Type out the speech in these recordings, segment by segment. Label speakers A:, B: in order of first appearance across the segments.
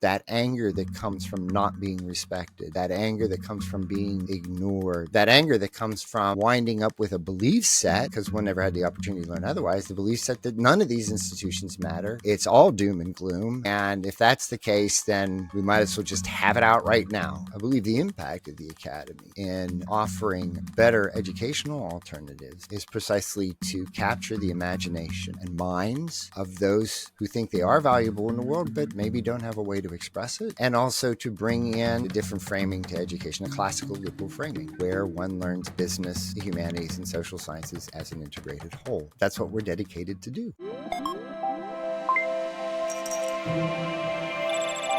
A: that anger that comes from not being respected, that anger that comes from being ignored, that anger that comes from winding up with a belief set, because one never had the opportunity to learn otherwise, the belief set that none of these institutions matter. It's all doom and gloom. And if that's the case, then we might as well just have it out right now. I believe the impact of the Academy in offering better educational alternatives is precisely to capture the imagination and minds of those who think they are valuable in the world, but maybe don't have a way to express it, and also to bring in a different framing to education, a classical liberal framing, where one learns business, the humanities, and social sciences as an integrated whole. That's what we're dedicated to do.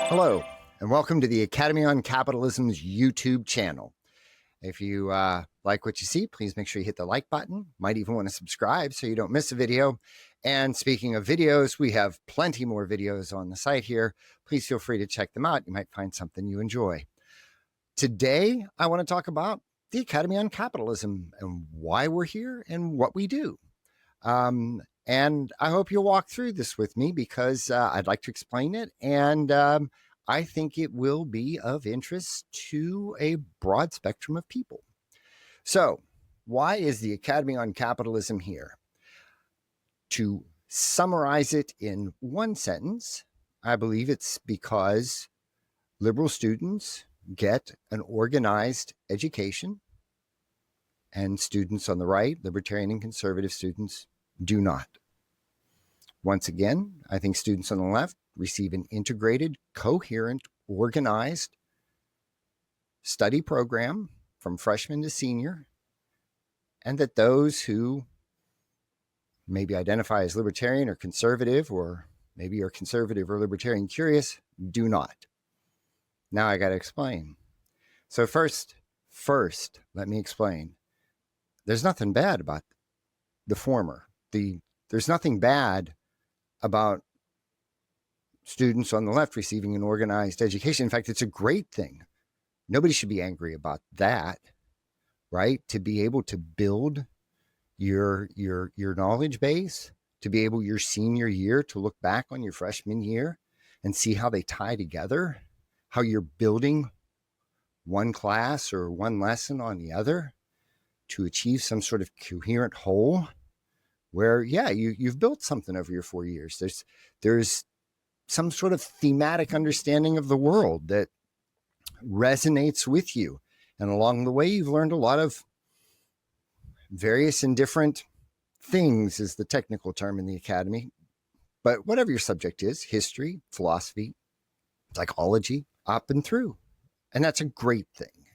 A: Hello, and welcome to the Academy on Capitalism's YouTube channel. If you like what you see, please make sure you hit the like button. Might even want to subscribe so you don't miss a video. And speaking of videos, we have plenty more videos on the site here. Please feel free to check them out. You might find something you enjoy. Today, I want to talk about the Academy on Capitalism and why we're here and what we do. And I hope you'll walk through this with me because I'd like to explain it. And I think it will be of interest to a broad spectrum of people. So, why is the Academy on Capitalism here? To summarize it in one sentence, I believe it's because liberal students get an organized education and students on the right, libertarian and conservative students, do not. Once again, I think students on the left receive an integrated, coherent, organized study program from freshman to senior, and that those who maybe identify as libertarian or conservative, or maybe are conservative or libertarian curious, do not. Now I got to explain. So first, let me explain. There's nothing bad about the former. There's nothing bad about students on the left receiving an organized education. In fact, it's a great thing. Nobody should be angry about that, right? To be able to build your knowledge base, to be able your senior year to look back on your freshman year and see how they tie together, how you're building one class or one lesson on the other to achieve some sort of coherent whole where, yeah, you've built something over your 4 years. There's some sort of thematic understanding of the world that resonates with you. And along the way, you've learned a lot of various and different things is the technical term in the academy. But whatever your subject is, history, philosophy, psychology, up and through. And that's a great thing.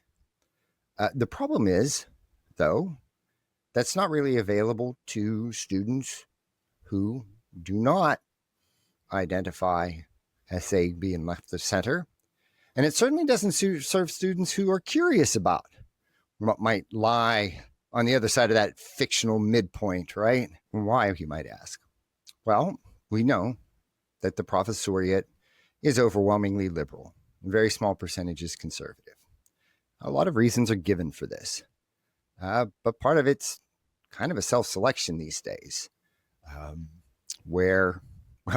A: The problem is, though, that's not really available to students who do not identify as, say, being left of center. And it certainly doesn't serve students who are curious about what might lie on the other side of that fictional midpoint, right? Why, you might ask? Well, we know that the professoriate is overwhelmingly liberal. A very small percentage is conservative. A lot of reasons are given for this. But part of it's kind of a self-selection these days,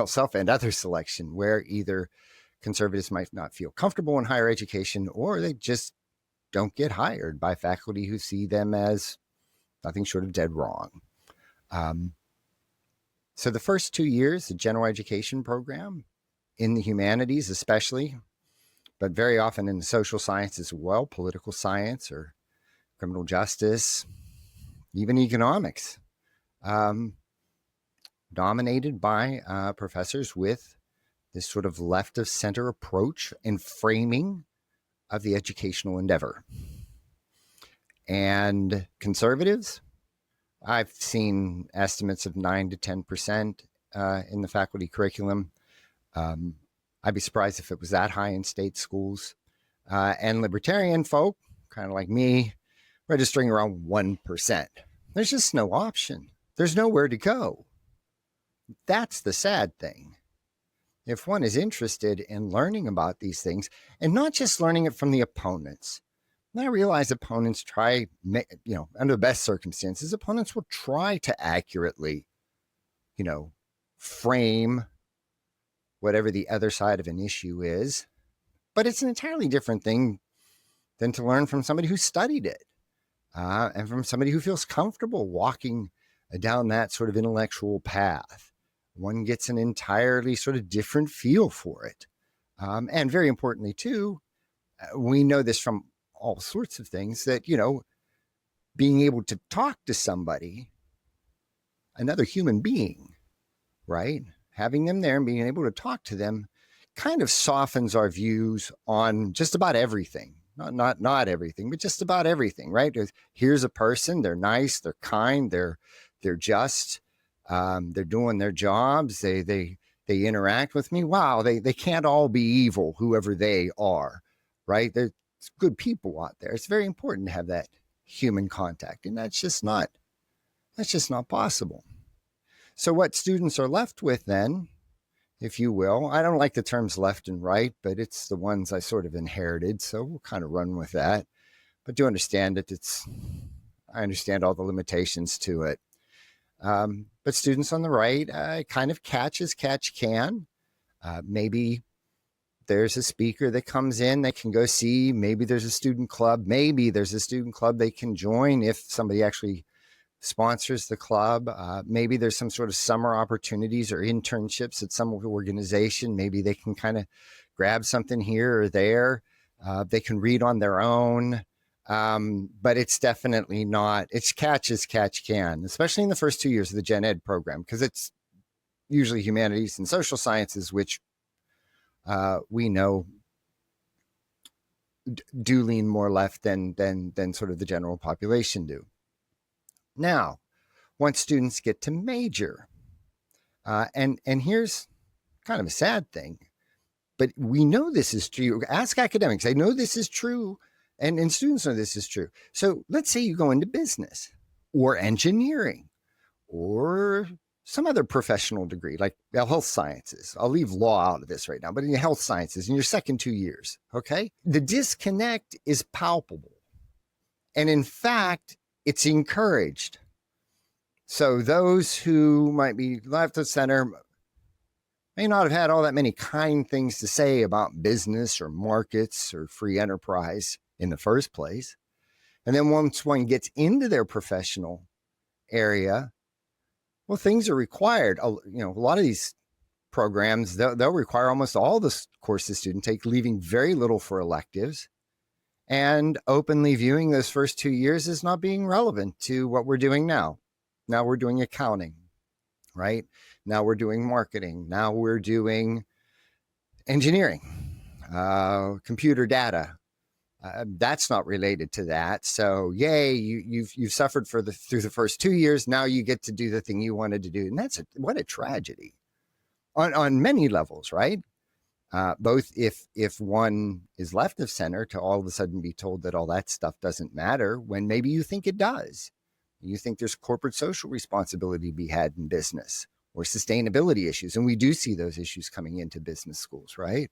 A: self and other selection, where either conservatives might not feel comfortable in higher education, or they just don't get hired by faculty who see them as nothing short of dead wrong. So the first 2 years, the general education program, in the humanities especially, but very often in the social sciences as well, political science or criminal justice, even economics, dominated by professors with this sort of left of center approach and framing of the educational endeavor. And conservatives, I've seen estimates of 9 to 10% in the faculty curriculum. I'd be surprised if it was that high in state schools. And libertarian folk, kind of like me, registering around 1%. There's just no option. There's nowhere to go. That's the sad thing. If one is interested in learning about these things, and not just learning it from the opponents. And I realize opponents try, under the best circumstances, opponents will try to accurately, frame whatever the other side of an issue is. But it's an entirely different thing than to learn from somebody who studied it, and from somebody who feels comfortable walking down that sort of intellectual path. One gets an entirely sort of different feel for it. And very importantly, too, we know this from all sorts of things that, being able to talk to somebody, another human being, right? Having them there and being able to talk to them kind of softens our views on just about everything. Not everything, but just about everything, right? Here's a person, they're nice, they're kind, they're just, they're doing their jobs, they interact with me. Wow, they can't all be evil, whoever they are, right? There's good people out there. It's very important to have that human contact, and that's just not possible. So what students are left with then, if you will, I don't like the terms left and right, but it's the ones I sort of inherited, so we'll kind of run with that. But do understand it. I understand all the limitations to it. But students on the right, kind of catch as catch can. Maybe there's a speaker that comes in they can go see. Maybe there's a student club. Maybe there's a student club they can join if somebody actually sponsors the club. Maybe there's some sort of summer opportunities or internships at some organization. Maybe they can kind of grab something here or there. They can read on their own. But it's definitely not, it's catch as catch can, especially in the first 2 years of the Gen Ed program, because it's usually humanities and social sciences, which we know do lean more left than sort of the general population do. Now, once students get to major, and here's kind of a sad thing, but we know this is true. Ask academics. I know this is true, and students know this is true. So let's say you go into business or engineering or some other professional degree like health sciences. I'll leave law out of this right now, but in health sciences in your second 2 years, okay? The disconnect is palpable. And in fact, it's encouraged. So those who might be left of center may not have had all that many kind things to say about business or markets or free enterprise in the first place. And then once one gets into their professional area, well, things are required. A lot of these programs, they'll require almost all the courses students take, leaving very little for electives, and openly viewing those first 2 years as not being relevant to what we're doing now. Now we're doing accounting, right? Now we're doing marketing. Now we're doing engineering, computer data. That's not related to that. So yay, you've suffered through the first 2 years. Now you get to do the thing you wanted to do. And what a tragedy on many levels, right? Both if one is left of center to all of a sudden be told that all that stuff doesn't matter when maybe you think it does. You think there's corporate social responsibility to be had in business or sustainability issues. And we do see those issues coming into business schools, right?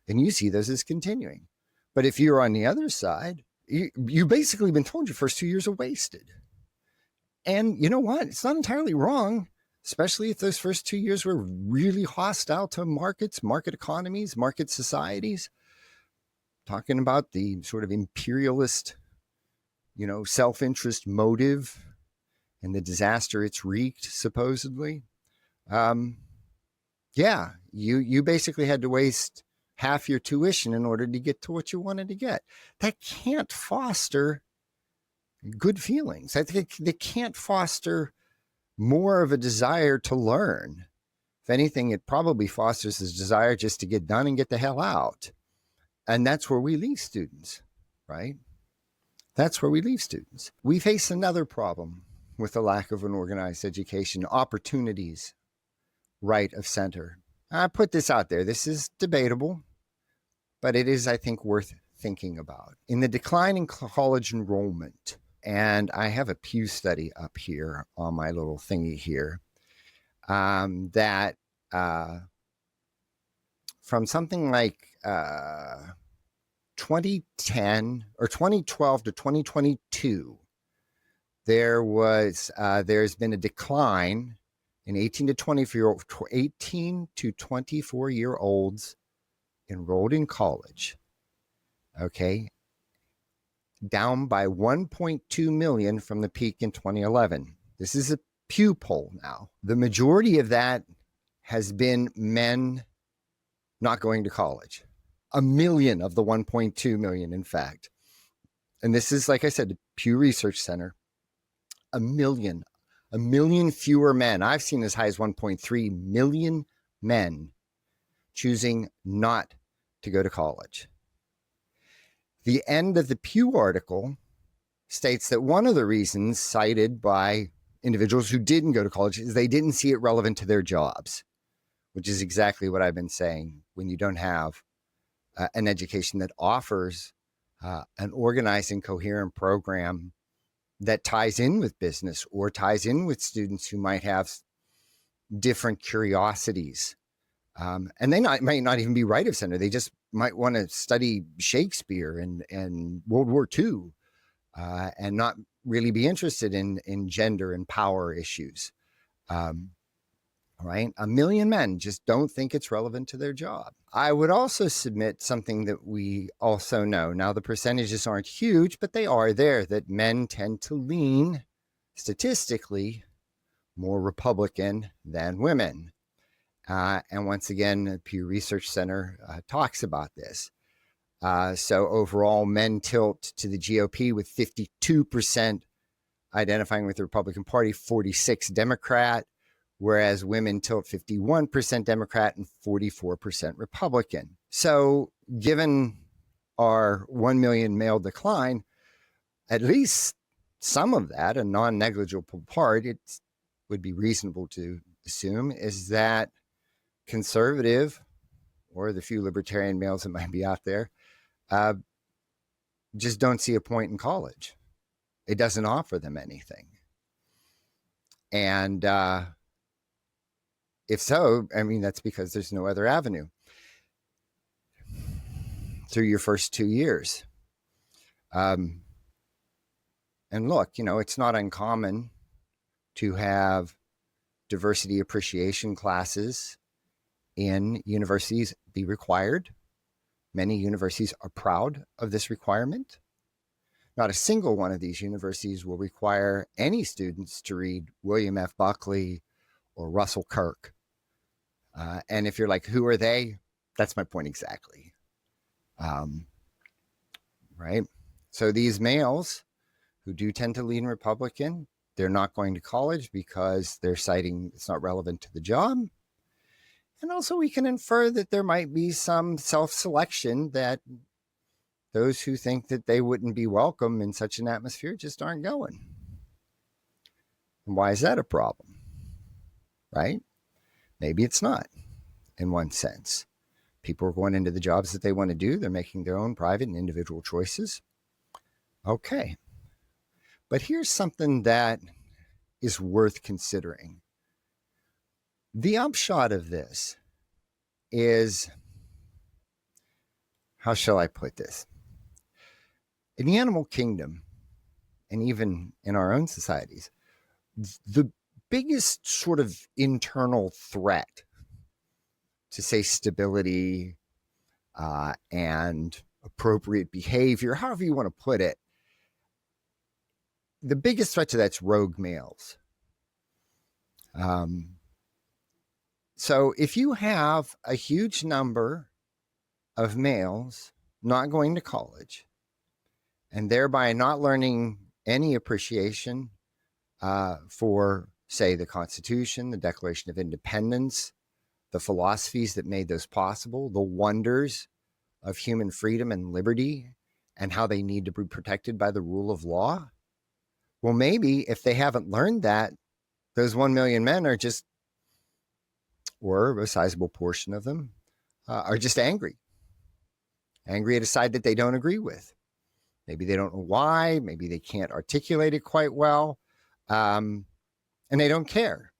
A: And you see those as continuing. But if you're on the other side, you've basically been told your first 2 years are wasted. And you know what? It's not entirely wrong, especially if those first 2 years were really hostile to markets, market economies, market societies. Talking about the sort of imperialist, self-interest motive and the disaster it's wreaked, supposedly. Yeah, you basically had to waste half your tuition in order to get to what you wanted to get. That can't foster good feelings. I think they can't foster more of a desire to learn. If anything, it probably fosters this desire just to get done and get the hell out. And that's where we leave students, right? That's where we leave students. We face another problem with the lack of an organized education, opportunities right of center. I put this out there. This is debatable, but it is, I think, worth thinking about. In the decline in college enrollment, and I have a Pew study up here on my little thingy here, that from something like 2010 or 2012 to 2022, there's been a decline in 18 to 24-year-olds enrolled in college, okay, down by 1.2 million from the peak in 2011. This is a Pew poll now. The majority of that has been men not going to college. 1 million of the 1.2 million, in fact. And this is, like I said, the Pew Research Center. 1 million. 1 million fewer men. I've seen as high as 1.3 million men choosing not to go to college. The end of the Pew article states that one of the reasons cited by individuals who didn't go to college is they didn't see it relevant to their jobs, which is exactly what I've been saying. When you don't have an education that offers an organized and coherent program that ties in with business or ties in with students who might have different curiosities. And they might not even be right of center. They just might want to study Shakespeare and World War II and not really be interested in gender and power issues. Right? 1 million men just don't think it's relevant to their job. I would also submit something that we also know. Now, the percentages aren't huge, but they are there, that men tend to lean statistically more Republican than women. And once again, the Pew Research Center talks about this. So overall, men tilt to the GOP with 52% identifying with the Republican Party, 46% Democrat, whereas women tilt 51% Democrat and 44% Republican. So given our 1 million male decline, at least some of that, a non-negligible part, it would be reasonable to assume, is that conservative, or the few libertarian males that might be out there, just don't see a point in college. It doesn't offer them anything. And if so, I mean, that's because there's no other avenue through your first 2 years. And look, it's not uncommon to have diversity appreciation classes in universities be required. Many universities are proud of this requirement. Not a single one of these universities will require any students to read William F. Buckley or Russell Kirk. And if you're like, who are they? That's my point exactly. Right? So these males who do tend to lean Republican, they're not going to college because they're citing it's not relevant to the job. And also we can infer that there might be some self-selection, that those who think that they wouldn't be welcome in such an atmosphere just aren't going. And why is that a problem? Right? Maybe it's not, in one sense. People are going into the jobs that they want to do. They're making their own private and individual choices. Okay. But here's something that is worth considering. The upshot of this is, how shall I put this? In the animal kingdom, and even in our own societies, the biggest sort of internal threat to, say, stability and appropriate behavior, however you want to put it, the biggest threat to that's rogue males. So if you have a huge number of males not going to college and thereby not learning any appreciation for, say, the Constitution, the Declaration of Independence, the philosophies that made those possible, the wonders of human freedom and liberty, and how they need to be protected by the rule of law. Well, maybe if they haven't learned that, those 1 million men are just, or a sizable portion of them, are just angry at a side that they don't agree with. Maybe they don't know why. Maybe they can't articulate it quite well. And they don't care.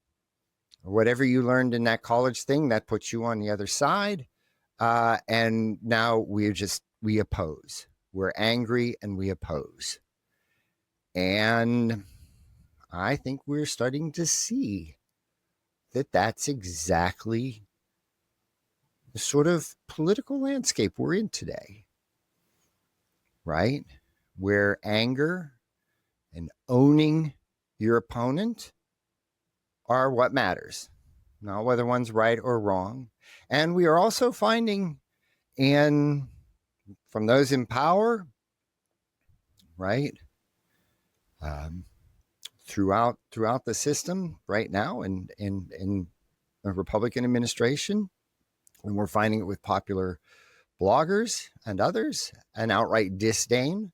A: Whatever you learned in that college thing, that puts you on the other side. And now we oppose. We're angry and we oppose. And I think we're starting to see that that's exactly the sort of political landscape we're in today, right? Where anger and owning your opponent are what matters, not whether one's right or wrong. And we are also finding from those in power, right, um, throughout the system right now, and in a Republican administration, and we're finding it with popular bloggers and others, an outright disdain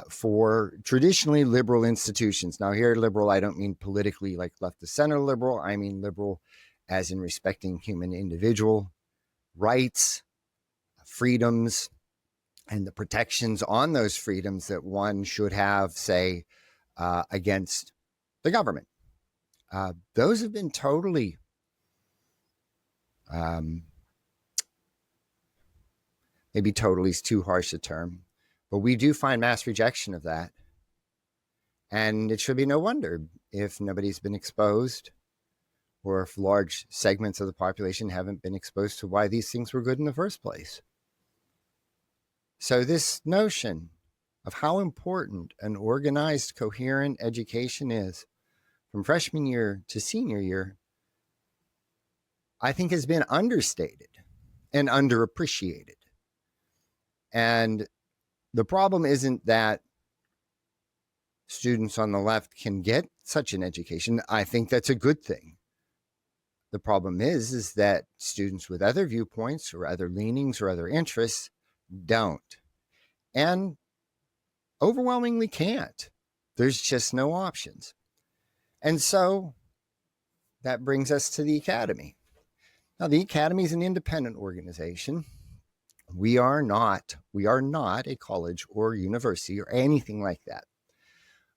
A: for traditionally liberal institutions. Now, here, liberal, I don't mean politically like left to center liberal. I mean liberal as in respecting human individual rights, freedoms, and the protections on those freedoms that one should have, say, against the government. Those have been totally maybe totally is too harsh a term, but we do find mass rejection of that. And it should be no wonder if nobody's been exposed, or if large segments of the population haven't been exposed to why these things were good in the first place. So this notion of how important an organized, coherent education is from freshman year to senior year, I think has been understated and underappreciated. And the problem isn't that students on the left can get such an education. I think that's a good thing. The problem is that students with other viewpoints or other leanings or other interests don't, and overwhelmingly can't. There's just no options. And so that brings us to the Academy. Now, the Academy is an independent organization. We are not a college or university or anything like that.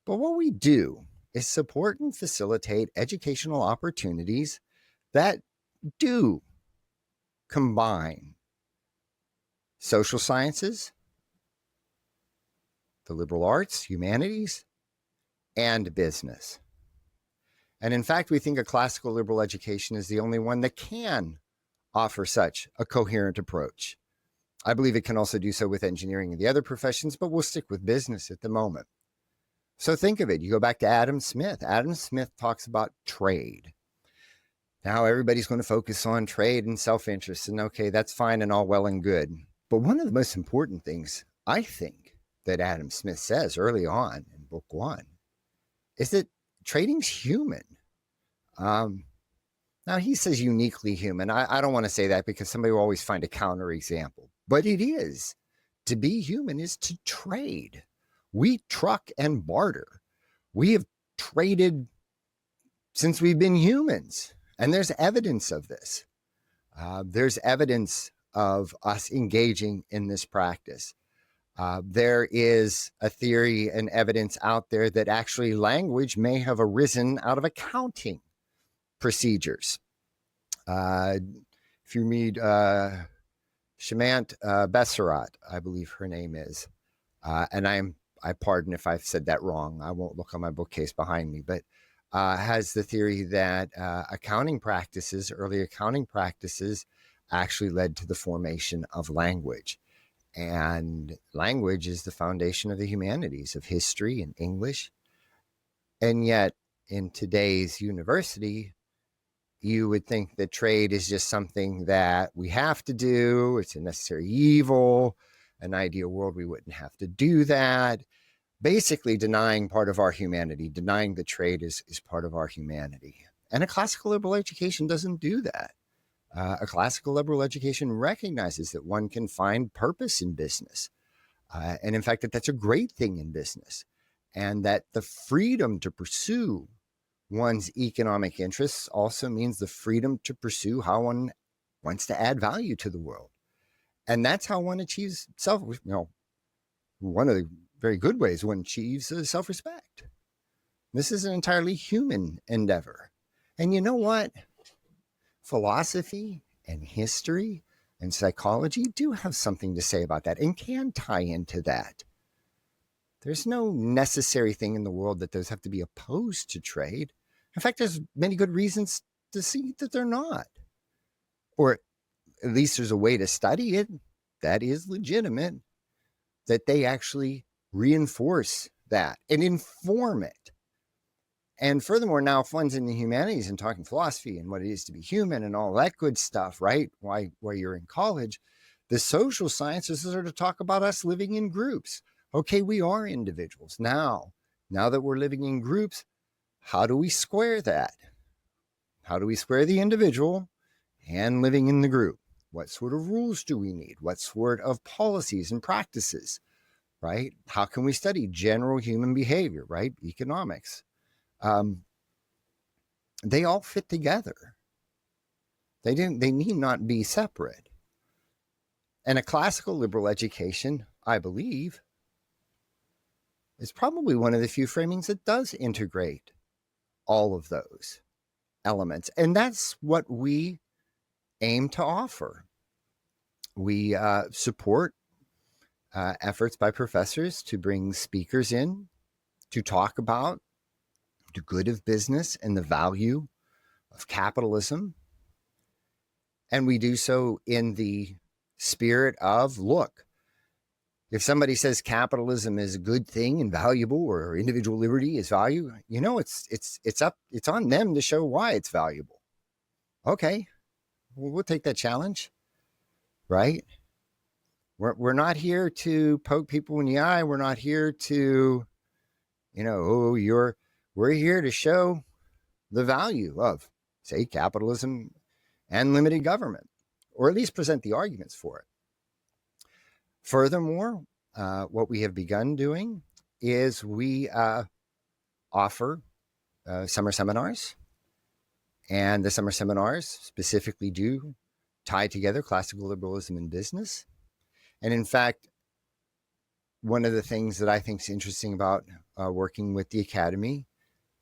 A: But what we do is support and facilitate educational opportunities that do combine social sciences, the liberal arts, humanities, and business. And in fact, we think a classical liberal education is the only one that can offer such a coherent approach. I believe it can also do so with engineering and the other professions, but we'll stick with business at the moment. So think of it. You go back to Adam Smith. Adam Smith talks about trade. Now everybody's going to focus on trade and self-interest, and okay, that's fine and all well and good. But one of the most important things, I think, that Adam Smith says early on in book 1 is that trading's human. Now, he says uniquely human. I don't want to say that because somebody will always find a counterexample. But it is. To be human is to trade. We truck and barter. We have traded since we've been humans. And there's evidence of this. There's evidence of us engaging in this practice. There is a theory and evidence out there that actually language may have arisen out of accounting procedures. If you read Shemant Besserat, I believe her name is, and I pardon if I've said that wrong. I won't look on my bookcase behind me, but has the theory that early accounting practices actually led to the formation of language. And language is the foundation of the humanities, of history and English. And yet, in today's university, you would think that trade is just something that we have to do. It's a necessary evil. An ideal world, we wouldn't have to do that. Basically denying part of our humanity, denying that trade is part of our humanity. And a classical liberal education doesn't do that. A classical liberal education recognizes that one can find purpose in business. And in fact, that's a great thing in business. And that the freedom to pursue one's economic interests also means the freedom to pursue how one wants to add value to the world. And that's how one achieves one of the very good ways one achieves self-respect. This is an entirely human endeavor. And you know what? Philosophy and history and psychology do have something to say about that and can tie into that. There's no necessary thing in the world that those have to be opposed to trade. In fact, there's many good reasons to see that they're not. Or at least there's a way to study it that is legitimate, that they actually reinforce that and inform it. And furthermore, now funds in the humanities and talking philosophy and what it is to be human and all that good stuff, right? Why you're in college, the social sciences are to talk about us living in groups. Okay, we are individuals. Now that we're living in groups, how do we square that? How do we square the individual and living in the group? What sort of rules do we need? What sort of policies and practices, right? How can we study general human behavior, right? Economics. They all fit together. They need not be separate. And a classical liberal education, I believe, is probably one of the few framings that does integrate all of those elements. And that's what we aim to offer. We support efforts by professors to bring speakers in to talk about the good of business and the value of capitalism. And we do so in the spirit of, look, if somebody says capitalism is a good thing and valuable, or individual liberty is value, it's on them to show why it's valuable. Okay, well, we'll take that challenge, right? We're not here to poke people in the eye. We're not here to, we're here to show the value of, say, capitalism and limited government, or at least present the arguments for it. Furthermore, what we have begun doing is we offer summer seminars, and the summer seminars specifically do tie together classical liberalism and business. And in fact, one of the things that I think is interesting about working with the Academy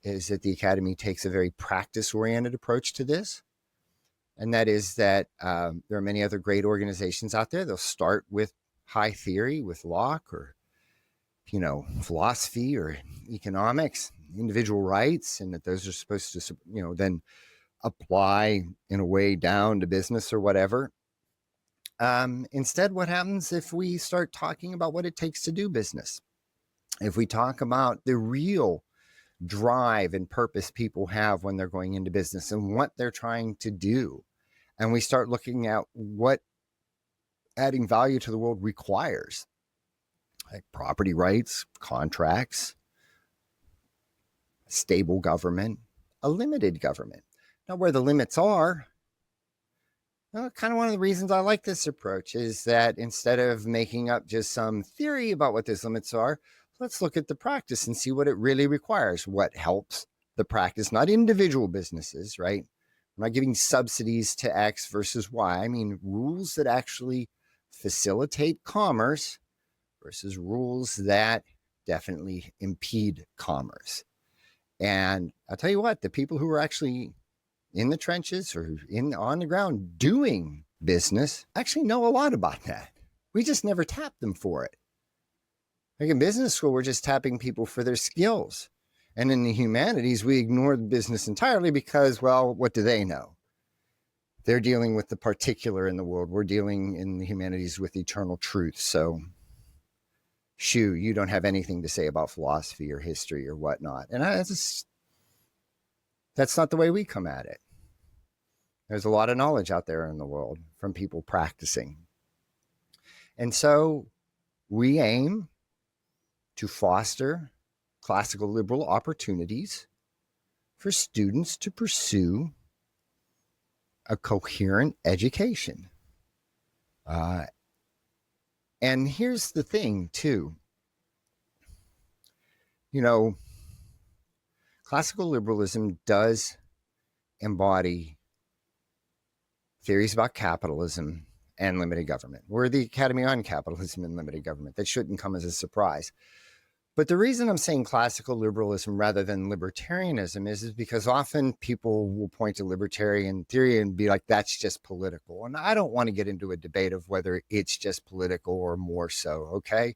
A: is that the Academy takes a very practice-oriented approach to this. And that is that there are many other great organizations out there. They'll start with high theory, with Locke, or, philosophy or economics, individual rights, and that those are supposed to, then apply in a way down to business or whatever. Instead, what happens if we start talking about what it takes to do business? If we talk about the real drive and purpose people have when they're going into business and what they're trying to do, and we start looking at what adding value to the world requires, like property rights, contracts, stable government, a limited government. Now, where the limits are, kind of one of the reasons I like this approach is that instead of making up just some theory about what those limits are, let's look at the practice and see what it really requires, what helps the practice, not individual businesses, right? I'm not giving subsidies to X versus Y. I mean, rules that actually facilitate commerce versus rules that definitely impede commerce. And I'll tell you what, the people who are actually in the trenches or on the ground doing business actually know a lot about that. We just never tap them for it. Like in business school, we're just tapping people for their skills. And in the humanities, we ignore the business entirely because, well, what do they know? They're dealing with the particular in the world. We're dealing in the humanities with eternal truth. So, shoo, you don't have anything to say about philosophy or history or whatnot. And that's not the way we come at it. There's a lot of knowledge out there in the world from people practicing. And so we aim to foster classical liberal opportunities for students to pursue a coherent education. And here's the thing, too. Classical liberalism does embody theories about capitalism and limited government. We're the Academy on Capitalism and Limited Government. That shouldn't come as a surprise. But the reason I'm saying classical liberalism rather than libertarianism is because often people will point to libertarian theory and be like, that's just political. And I don't want to get into a debate of whether it's just political or more so, okay?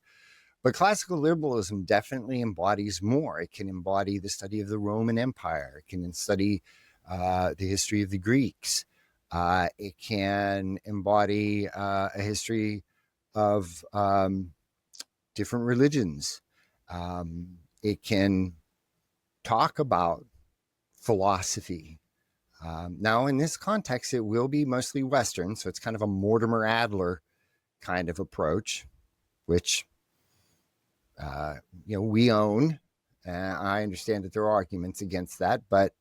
A: But classical liberalism definitely embodies more. It can embody the study of the Roman Empire. It can study the history of the Greeks. It can embody a history of different religions. It can talk about philosophy. Now, in this context, it will be mostly Western, so it's kind of a Mortimer Adler kind of approach, which we own. I understand that there are arguments against that, but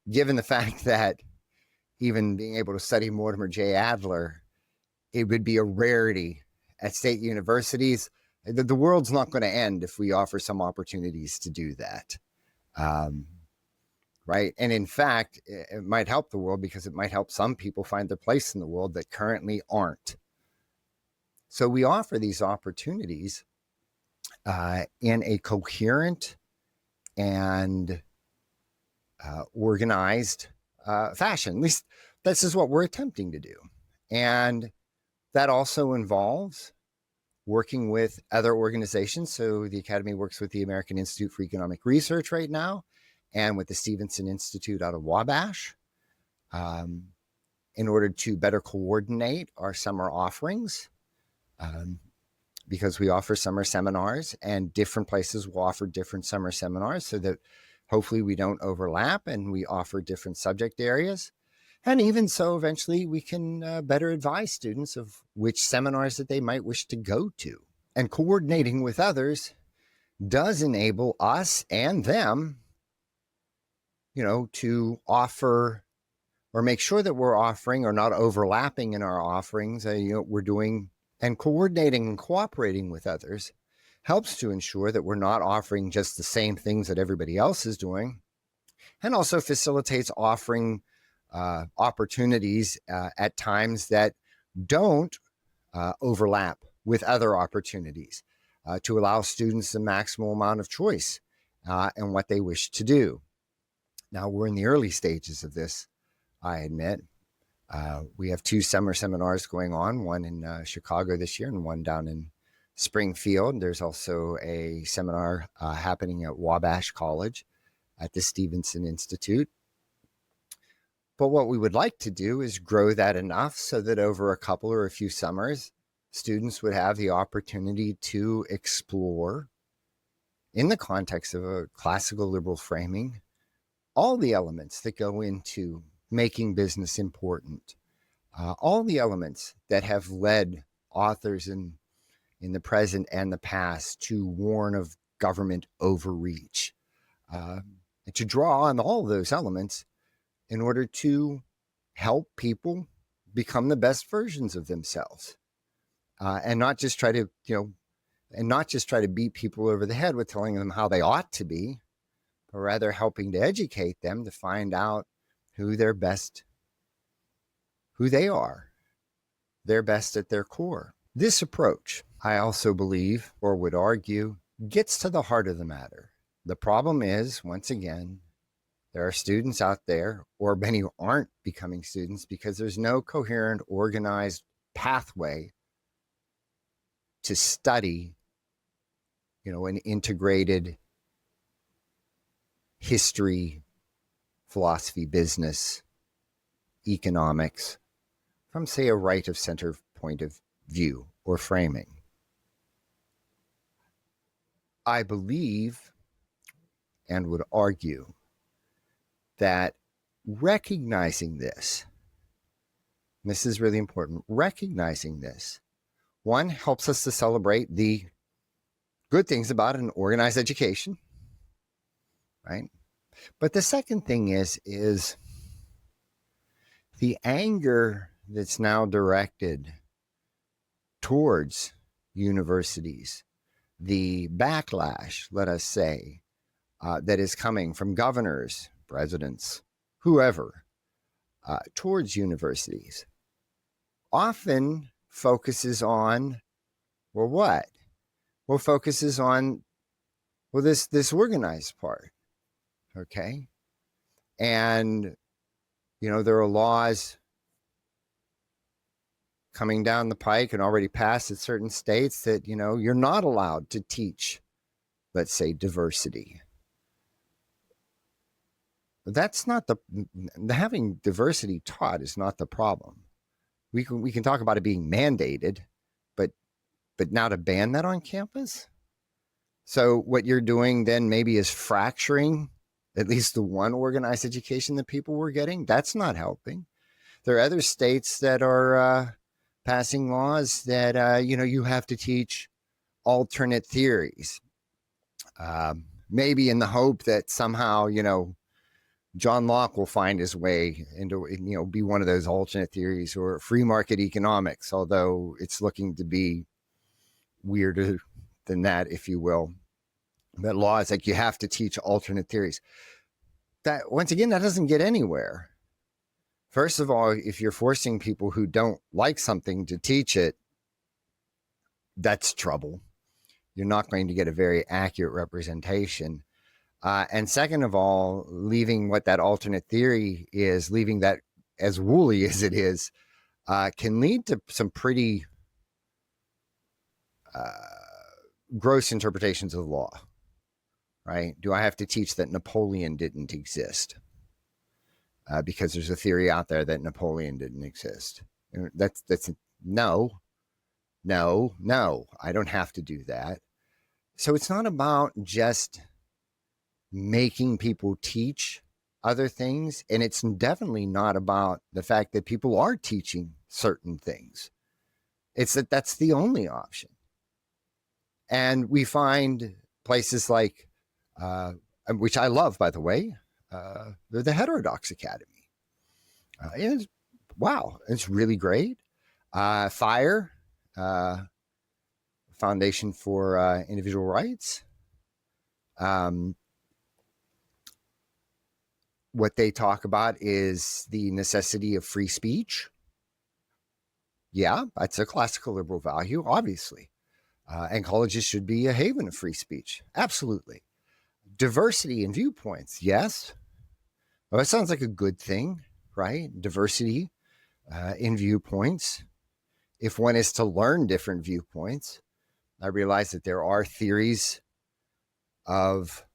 A: given the fact that even being able to study Mortimer J. Adler, it would be a rarity at state universities. The world's not going to end if we offer some opportunities to do that. Right. And in fact, it might help the world because it might help some people find their place in the world that currently aren't. So we offer these opportunities in a coherent and organized fashion. At least this is what we're attempting to do. And that also involves working with other organizations. So the Academy works with the American Institute for Economic Research right now and with the Stevenson Institute out of Wabash in order to better coordinate our summer offerings. Because we offer summer seminars and different places will offer different summer seminars so that hopefully we don't overlap and we offer different subject areas. And even so, eventually we can better advise students of which seminars that they might wish to go to. And coordinating with others does enable us and them, to offer or make sure that we're offering or not overlapping in our offerings. We're doing and coordinating and cooperating with others helps to ensure that we're not offering just the same things that everybody else is doing, and also facilitates offering opportunities at times that don't overlap with other opportunities to allow students the maximal amount of choice in what they wish to do. Now, we're in the early stages of this, I admit. We have 2 summer seminars going on, one in Chicago this year and one down in Springfield. There's also a seminar happening at Wabash College at the Stevenson Institute. But what we would like to do is grow that enough so that over a couple or a few summers, students would have the opportunity to explore, in the context of a classical liberal framing, all the elements that go into making business important, all the elements that have led authors in the present and the past to warn of government overreach, and to draw on all of those elements in order to help people become the best versions of themselves, and not just try to, beat people over the head with telling them how they ought to be, but rather helping to educate them to find out who they are. They're best at their core. This approach, I also believe, or would argue, gets to the heart of the matter. The problem is, once again, there are students out there, or many who aren't becoming students, because there's no coherent, organized pathway to study, an integrated history, philosophy, business, economics, from, say, a right of center point of view or framing. I believe and would argue that recognizing this is really important, recognizing this, one, helps us to celebrate the good things about an organized education, right? But the second thing is the anger that's now directed towards universities, the backlash, let us say, that is coming from governors, presidents, whoever, towards universities, often focuses on, well, what? Well, focuses on, well, this organized part, okay? And, there are laws coming down the pike and already passed in certain states that, you're not allowed to teach, let's say, diversity. That's not having diversity taught is not the problem. We can talk about it being mandated, but now to ban that on campus. So what you're doing then maybe is fracturing at least the one organized education that people were getting. That's not helping. There are other states that are passing laws that you have to teach alternate theories, maybe in the hope that somehow John Locke will find his way into be one of those alternate theories, or free market economics, although it's looking to be weirder than that, if you will. But law is like you have to teach alternate theories. That, once again, that doesn't get anywhere. First of all, if you're forcing people who don't like something to teach it, that's trouble. You're not going to get a very accurate representation. And second of all, leaving what that alternate theory is, leaving that as woolly as it is, can lead to some pretty gross interpretations of the law, right? Do I have to teach that Napoleon didn't exist? Because there's a theory out there that Napoleon didn't exist. That's no. I don't have to do that. So it's not about just making people teach other things, and it's definitely not about the fact that people are teaching certain things. It's that that's the only option. And we find places like, which I love, by the way, the Heterodox Academy. Wow, it's really great. FIRE, Foundation for Individual Rights. What they talk about is the necessity of free speech. Yeah, that's a classical liberal value, obviously. And colleges should be a haven of free speech. Absolutely. Diversity in viewpoints. Yes. Well, that sounds like a good thing, right? Diversity in viewpoints. If one is to learn different viewpoints, I realize that there are theories of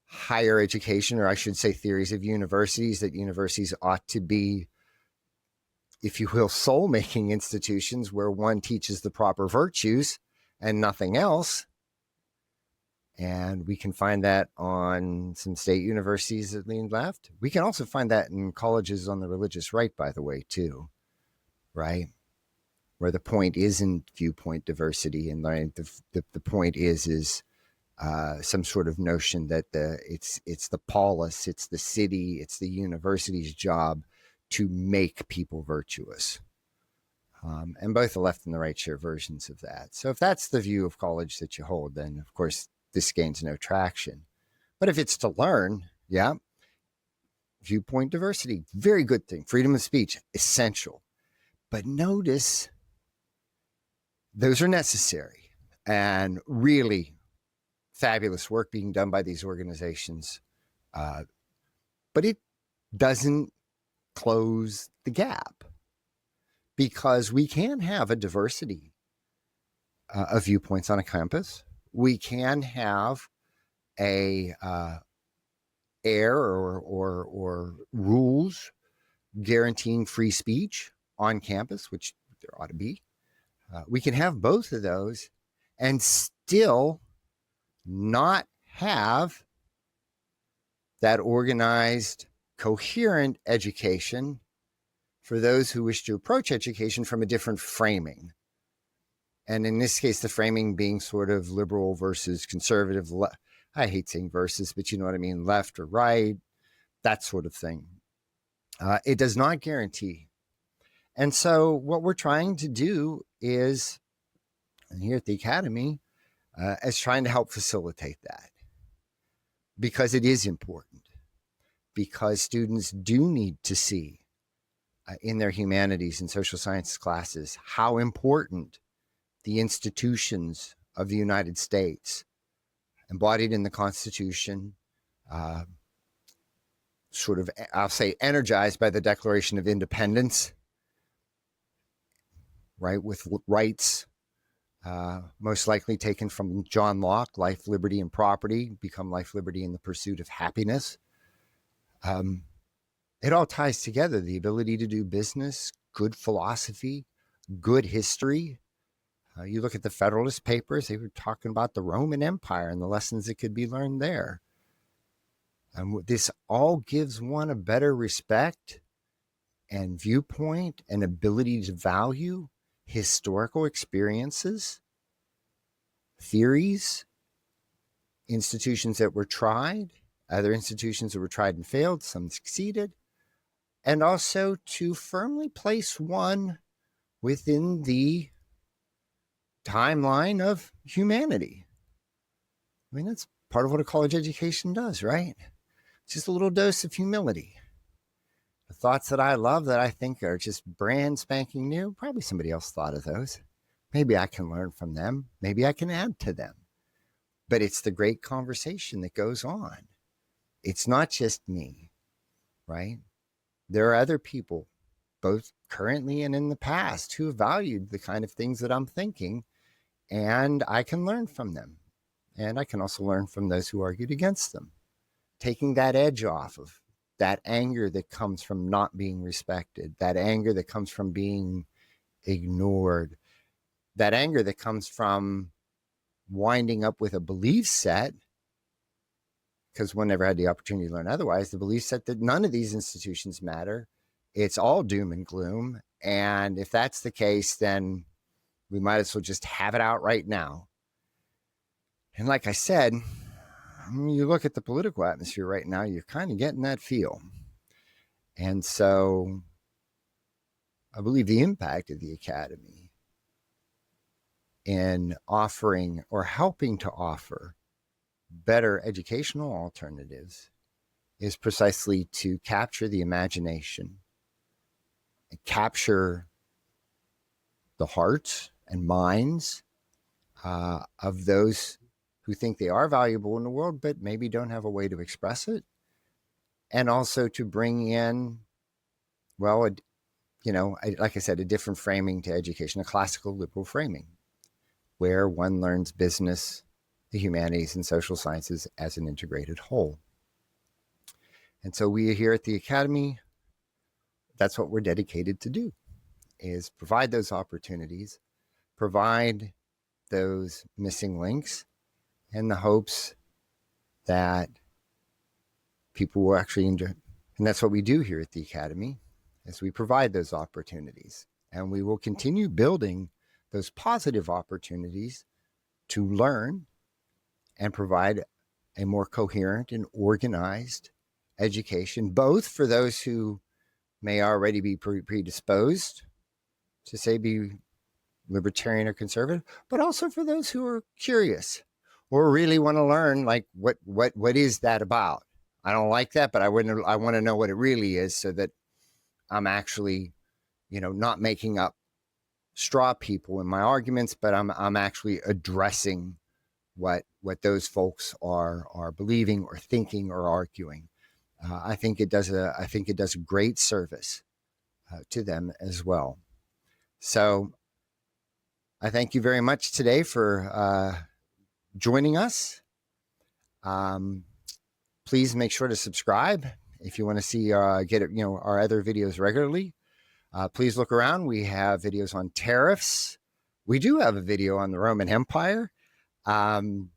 A: higher education, or I should say theories of universities, that universities ought to be, if you will, soul-making institutions where one teaches the proper virtues and nothing else. And we can find that on some state universities that lean left. We can also find that in colleges on the religious right, by the way, too, right? Where the point isn't viewpoint diversity, and the point is some sort of notion that it's the polis, it's the city, it's the university's job to make people virtuous. And both the left and the right share versions of that. So if that's the view of college that you hold, then of course this gains no traction. But if it's to learn, yeah, viewpoint diversity, very good thing. Freedom of speech, essential. But notice those are necessary, and really fabulous work being done by these organizations. But it doesn't close the gap, because we can have a diversity of viewpoints on a campus. We can have a air or rules guaranteeing free speech on campus, which there ought to be. We can have both of those and still not have that organized, coherent education for those who wish to approach education from a different framing. And in this case, the framing being sort of liberal versus conservative. I hate saying versus, but you know what I mean, left or right, that sort of thing. It does not guarantee. And so what we're trying to do is, and here at the Academy, is trying to help facilitate that, because it is important, because students do need to see in their humanities and social sciences classes how important the institutions of the United States, embodied in the Constitution, sort of, I'll say, energized by the Declaration of Independence, right, with rights most likely taken from John Locke, life, liberty, and property, become life, liberty, and the pursuit of happiness. It all ties together: the ability to do business, good philosophy, good history. You look at the Federalist Papers, they were talking about the Roman Empire and the lessons that could be learned there. And this all gives one a better respect and viewpoint and ability to value historical experiences, theories, institutions that were tried, other institutions that were tried and failed, some succeeded, and also to firmly place one within the timeline of humanity. I mean, that's part of what a college education does, right? It's just a little dose of humility. The thoughts that I love, that I think are just brand spanking new, probably somebody else thought of those. Maybe I can learn from them. Maybe I can add to them. But it's the great conversation that goes on. It's not just me, right? There are other people, both currently and in the past, who have valued the kind of things that I'm thinking, and I can learn from them. And I can also learn from those who argued against them, taking that edge off of that anger that comes from not being respected, that anger that comes from being ignored, that anger that comes from winding up with a belief set, because one never had the opportunity to learn otherwise, the belief set that none of these institutions matter. It's all doom and gloom. And if that's the case, then we might as well just have it out right now. And like I said, when you look at the political atmosphere right now, you're kind of getting that feel. And so I believe the impact of the Academy in offering or helping to offer better educational alternatives is precisely to capture the imagination and capture the hearts and minds of those who think they are valuable in the world, but maybe don't have a way to express it. And also to bring in, well, like I said, a different framing to education, a classical liberal framing, where one learns business, the humanities, and social sciences as an integrated whole. And so we here at the Academy, that's what we're dedicated to do, is provide those opportunities, provide those missing links, in the hopes that people will actually enjoy. And that's what we do here at the Academy, is we provide those opportunities. And we will continue building those positive opportunities to learn and provide a more coherent and organized education, both for those who may already be predisposed to, say, be libertarian or conservative, but also for those who are curious or really want to learn, like, what is that about? I don't like that, but I want to know what it really is, so that I'm actually, not making up straw people in my arguments, but I'm actually addressing what those folks are believing or thinking or arguing. I think it does a great service to them as well. So I thank you very much today for joining us. Please make sure to subscribe if you want to see get our other videos regularly. Please look around. We have videos on tariffs. We do have a video on the Roman Empire, and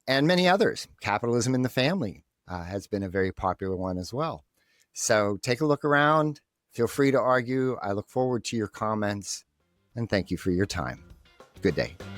A: many others. Capitalism in the Family has been a very popular one as well. So take a look around. Feel free to argue. I look forward to your comments, and thank you for your time. Good day.